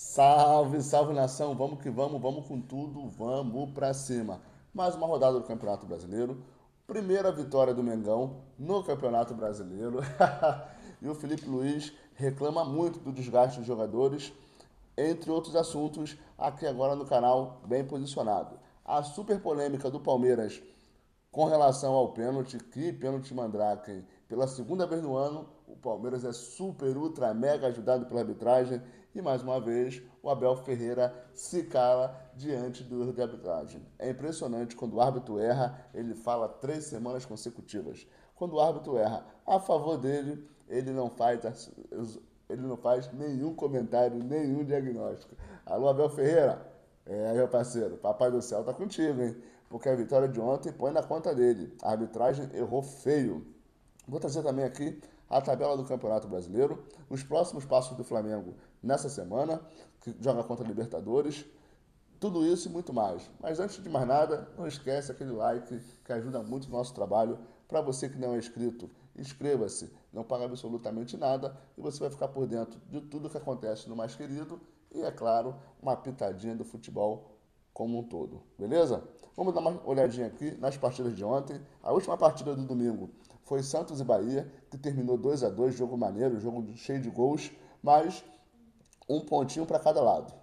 Salve, salve nação, vamos que vamos com tudo, vamos pra cima. Mais uma rodada do Campeonato Brasileiro, primeira vitória do Mengão no Campeonato Brasileiro. E o Felipe Luiz reclama muito do desgaste dos jogadores, entre outros assuntos, aqui agora no canal, bem posicionado. A super polêmica do Palmeiras com relação ao pênalti, que pênalti mandrake. Pela segunda vez no ano, o Palmeiras é super, ultra, mega ajudado pela arbitragem. E mais uma vez, o Abel Ferreira se cala diante do erro de arbitragem. É impressionante quando o árbitro erra, ele fala 3 semanas consecutivas. Quando o árbitro erra a favor dele, ele não faz nenhum comentário, nenhum diagnóstico. Alô, Abel Ferreira? Meu parceiro, Papai do Céu tá contigo, hein? Porque a vitória de ontem põe na conta dele. A arbitragem errou feio. Vou trazer também aqui a tabela do Campeonato Brasileiro, os próximos passos do Flamengo nessa semana, que joga contra a Libertadores, tudo isso e muito mais. Mas antes de mais nada, não esquece aquele like que ajuda muito o nosso trabalho. Para você que não é inscrito, inscreva-se, não paga absolutamente nada e você vai ficar por dentro de tudo que acontece no mais querido e, é claro, uma pitadinha do futebol como um todo, beleza? Vamos dar uma olhadinha aqui nas partidas de ontem. A última partida do domingo foi Santos e Bahia, que terminou 2-2, jogo maneiro, jogo cheio de gols, mas um pontinho para cada lado.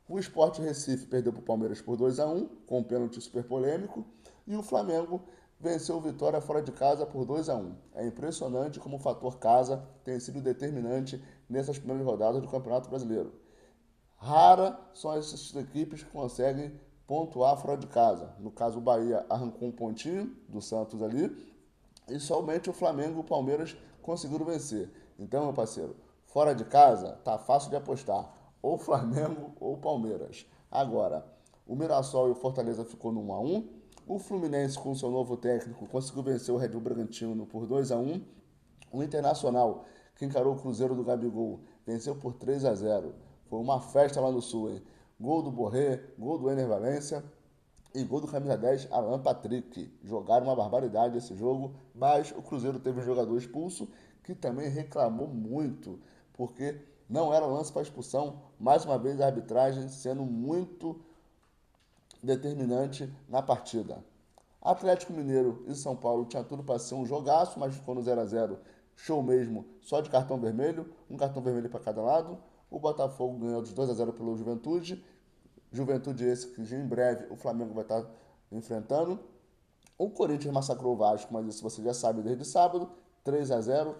O Sport Recife perdeu para o Palmeiras por 2-1, com um pênalti super polêmico, e o Flamengo venceu o Vitória fora de casa por 2-1. É impressionante como o fator casa tem sido determinante nessas primeiras rodadas do Campeonato Brasileiro. Rara são essas equipes que conseguem pontuar fora de casa. No caso, o Bahia arrancou um pontinho do Santos ali, e somente o Flamengo e o Palmeiras conseguiram vencer. Então, meu parceiro, fora de casa, tá fácil de apostar. Ou Flamengo ou Palmeiras. Agora, o Mirassol e o Fortaleza ficou no 1-1. O Fluminense, com seu novo técnico, conseguiu vencer o Red Bull Bragantino por 2-1. O Internacional, que encarou o Cruzeiro do Gabigol, venceu por 3-0. Foi uma festa lá no Sul, hein? Gol do Borré, gol do Ener Valencia e gol do camisa 10, Alan Patrick. Jogaram uma barbaridade esse jogo, mas o Cruzeiro teve um jogador expulso que também reclamou muito, porque não era lance para expulsão. Mais uma vez a arbitragem sendo muito determinante na partida. Atlético Mineiro e São Paulo tinha tudo para ser um jogaço, mas ficou no 0-0. Show mesmo, só de cartão vermelho, um cartão vermelho para cada lado. O Botafogo ganhou de 2-0 pelo Juventude. Juventude esse que em breve o Flamengo vai estar enfrentando. O Corinthians massacrou o Vasco, mas isso você já sabe desde sábado. 3-0.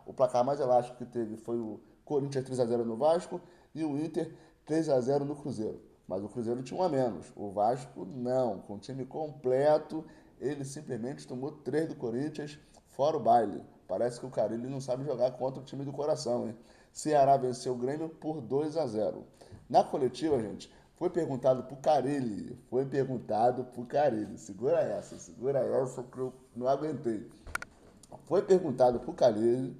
O placar mais elástico que teve foi o Corinthians 3-0 no Vasco e o Inter 3-0 no Cruzeiro. Mas o Cruzeiro tinha um a menos. O Vasco não. Com o time completo, ele simplesmente tomou 3 do Corinthians, fora o baile. Parece que o Carille não sabe jogar contra o time do coração, hein? Ceará venceu o Grêmio por 2-0. Na coletiva, gente, foi perguntado pro Carille. Segura essa que eu não aguentei. Foi perguntado pro Carille,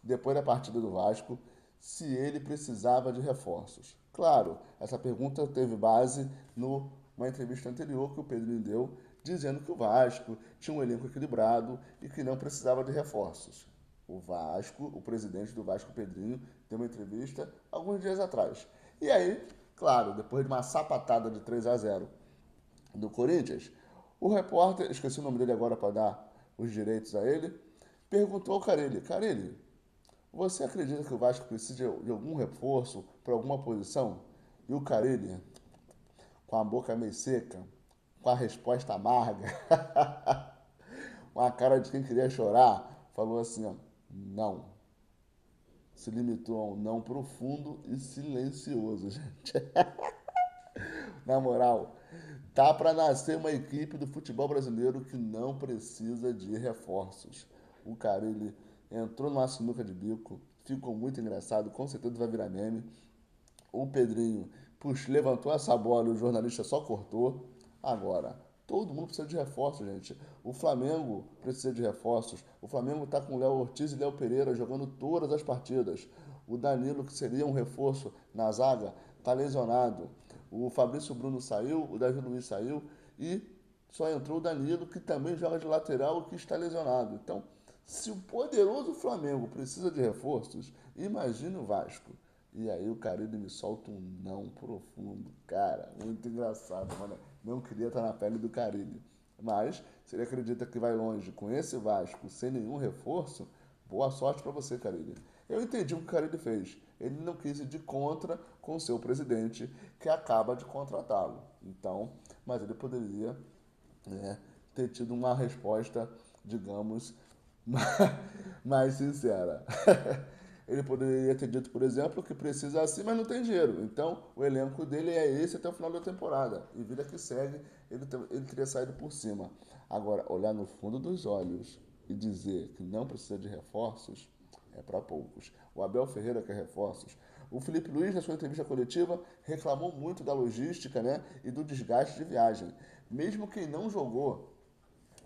depois da partida do Vasco, se ele precisava de reforços. Claro, essa pergunta teve base numa entrevista anterior que o Pedrinho deu, dizendo que o Vasco tinha um elenco equilibrado e que não precisava de reforços. O presidente do Vasco, Pedrinho, deu uma entrevista alguns dias atrás. E aí, claro, depois de uma sapatada de 3-0 do Corinthians, o repórter, esqueci o nome dele agora para dar os direitos a ele, perguntou ao Carille: Carille, você acredita que o Vasco precisa de algum reforço para alguma posição? E o Carille, com a boca meio seca, com a resposta amarga, com a cara de quem queria chorar, falou assim: ó, não. Se limitou a um não profundo e silencioso, gente. Na moral, tá para nascer uma equipe do futebol brasileiro que não precisa de reforços. O cara, ele entrou numa sinuca de bico, ficou muito engraçado, com certeza vai virar meme. O Pedrinho, puxa, levantou essa bola e o jornalista só cortou. Agora, todo mundo precisa de reforços, gente. O Flamengo precisa de reforços. O Flamengo está com o Léo Ortiz e Léo Pereira jogando todas as partidas. O Danilo, que seria um reforço na zaga, está lesionado. O Fabrício Bruno saiu, o Davi Luiz saiu e só entrou o Danilo, que também joga de lateral, que está lesionado. Então, se o poderoso Flamengo precisa de reforços, imagine o Vasco. E aí o Carille me solta um não profundo. Cara, muito engraçado, mano. Não queria estar na pele do Carille. Mas, se ele acredita que vai longe com esse Vasco sem nenhum reforço, boa sorte para você, Carille. Eu entendi o que o Carille fez. Ele não quis ir de contra com o seu presidente, que acaba de contratá-lo. Então, mas ele poderia, né, ter tido uma resposta, digamos, mais sincera. Ele poderia ter dito, por exemplo, que precisa assim, mas não tem dinheiro. Então, o elenco dele é esse até o final da temporada. E vida que segue, ele teria saído por cima. Agora, olhar no fundo dos olhos e dizer que não precisa de reforços é para poucos. O Abel Ferreira quer reforços. O Felipe Luiz, na sua entrevista coletiva, reclamou muito da logística, né, e do desgaste de viagem. Mesmo quem não jogou,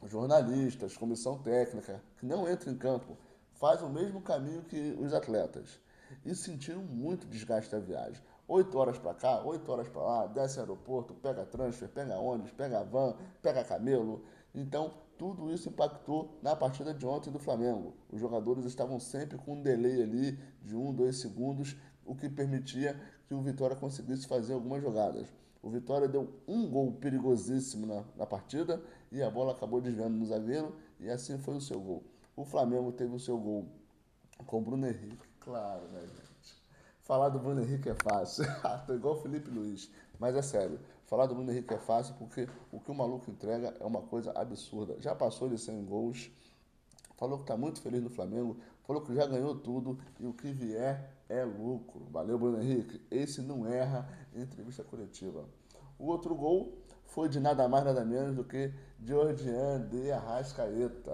jornalistas, comissão técnica, que não entra em campo, faz o mesmo caminho que os atletas. E sentiram muito desgaste da viagem. 8 horas para cá, 8 horas para lá, desce aeroporto, pega transfer, pega ônibus, pega van, pega camelo. Então, tudo isso impactou na partida de ontem do Flamengo. Os jogadores estavam sempre com um delay ali de 1, 2 segundos, o que permitia que o Vitória conseguisse fazer algumas jogadas. O Vitória deu um gol perigosíssimo na partida e a bola acabou desviando no zagueiro e assim foi o seu gol. O Flamengo teve o seu gol com o Bruno Henrique, claro, né, gente? Falar do Bruno Henrique é fácil. Tô igual o Felipe Luiz. Mas é sério, falar do Bruno Henrique é fácil porque o que o maluco entrega é uma coisa absurda. Já passou de 100 gols, falou que está muito feliz no Flamengo, falou que já ganhou tudo e o que vier é lucro. Valeu, Bruno Henrique. Esse não erra em entrevista coletiva. O outro gol foi de nada mais, nada menos do que Georgian de Arrascaeta.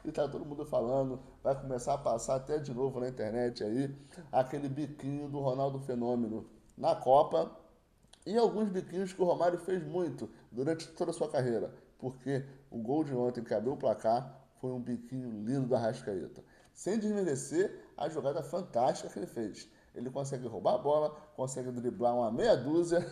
E tá todo mundo falando, vai começar a passar até de novo na internet aí, aquele biquinho do Ronaldo Fenômeno na Copa e alguns biquinhos que o Romário fez muito durante toda a sua carreira, porque o gol de ontem que abriu o placar foi um biquinho lindo da Rascaeta. Sem desmerecer a jogada fantástica que ele fez. Ele consegue roubar a bola, consegue driblar uma meia dúzia,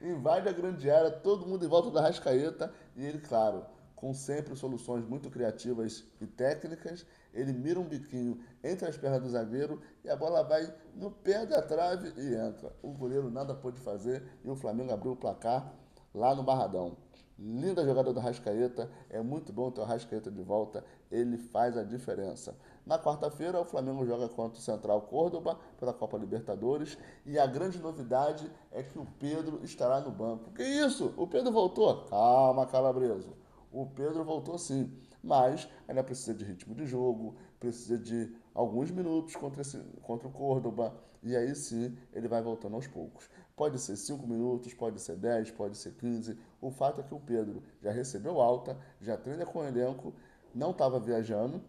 invade a grande área, todo mundo em volta da Rascaeta e ele, claro, com sempre soluções muito criativas e técnicas, ele mira um biquinho entre as pernas do zagueiro e a bola vai no pé da trave e entra. O goleiro nada pôde fazer e o Flamengo abriu o placar lá no Barradão. Linda jogada do Rascaeta, é muito bom ter o Rascaeta de volta, ele faz a diferença. Na quarta-feira, o Flamengo joga contra o Central Córdoba pela Copa Libertadores e a grande novidade é que o Pedro estará no banco. Que isso? O Pedro voltou? Calma, Calabreso. O Pedro voltou sim, mas ainda precisa de ritmo de jogo, precisa de alguns minutos contra o Córdoba, e aí sim ele vai voltando aos poucos. Pode ser 5 minutos, pode ser 10, pode ser 15. O fato é que o Pedro já recebeu alta, já treina com o elenco, não estava viajando,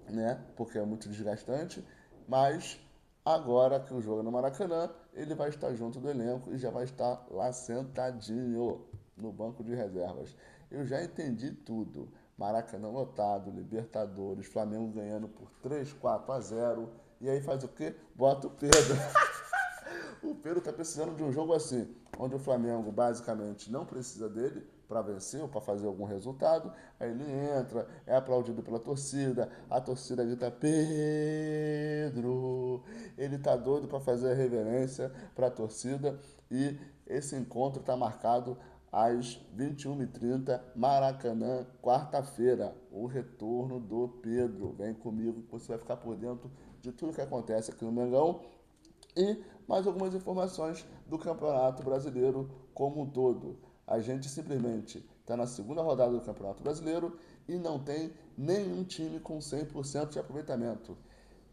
né? Porque é muito desgastante, mas agora que o jogo é no Maracanã, ele vai estar junto do elenco e já vai estar lá sentadinho no banco de reservas. Eu já entendi tudo. Maracanã lotado, Libertadores, Flamengo ganhando por 3-4-0. E aí faz o quê? Bota o Pedro. O Pedro está precisando de um jogo assim, onde o Flamengo basicamente não precisa dele para vencer ou para fazer algum resultado. Aí ele entra, é aplaudido pela torcida, a torcida grita Pedro. Ele tá doido para fazer a reverência para a torcida e esse encontro está marcado às 21h30, Maracanã, quarta-feira, o retorno do Pedro. Vem comigo que você vai ficar por dentro de tudo que acontece aqui no Mengão e mais algumas informações do Campeonato Brasileiro como um todo. A gente simplesmente está na segunda rodada do Campeonato Brasileiro e não tem nenhum time com 100% de aproveitamento.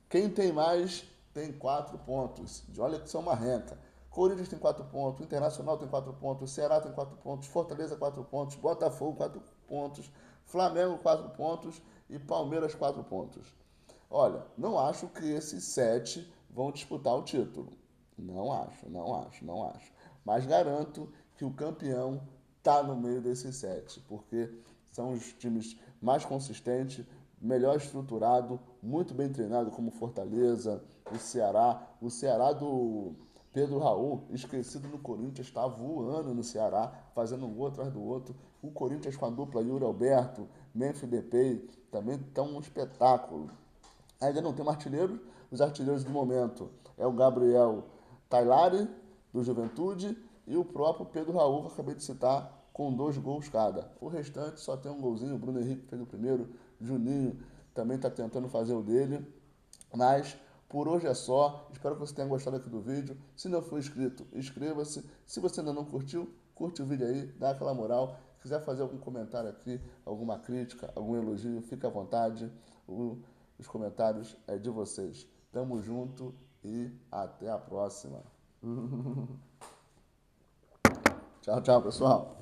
Quem tem mais tem 4 pontos. Olha que são uma renca. Corinthians tem 4 pontos, Internacional tem 4 pontos, Ceará tem 4 pontos, Fortaleza 4 pontos, Botafogo 4 pontos, Flamengo 4 pontos e Palmeiras 4 pontos. Olha, não acho que esses 7 vão disputar o título. Não acho, não acho, não acho. Mas garanto que o campeão está no meio desses 7, porque são os times mais consistentes, melhor estruturado, muito bem treinado, como Fortaleza, o Ceará. O Ceará do Pedro Raul, esquecido no Corinthians, está voando no Ceará, fazendo um gol atrás do outro. O Corinthians com a dupla Yuri Alberto, Memphis Depay, também estão um espetáculo. Ainda não tem artilheiro, Os artilheiros do momento é o Gabriel Tailari, do Juventude, e o próprio Pedro Raul, que eu acabei de citar, com 2 gols cada. O restante só tem um golzinho, o Bruno Henrique fez o primeiro, Juninho também está tentando fazer o dele. Mas por hoje é só. Espero que você tenha gostado aqui do vídeo. Se não for inscrito, inscreva-se. Se você ainda não curtiu, curte o vídeo aí, dá aquela moral. Se quiser fazer algum comentário aqui, alguma crítica, algum elogio, fique à vontade. Os comentários é de vocês. Tamo junto e até a próxima. Tchau, tchau, pessoal.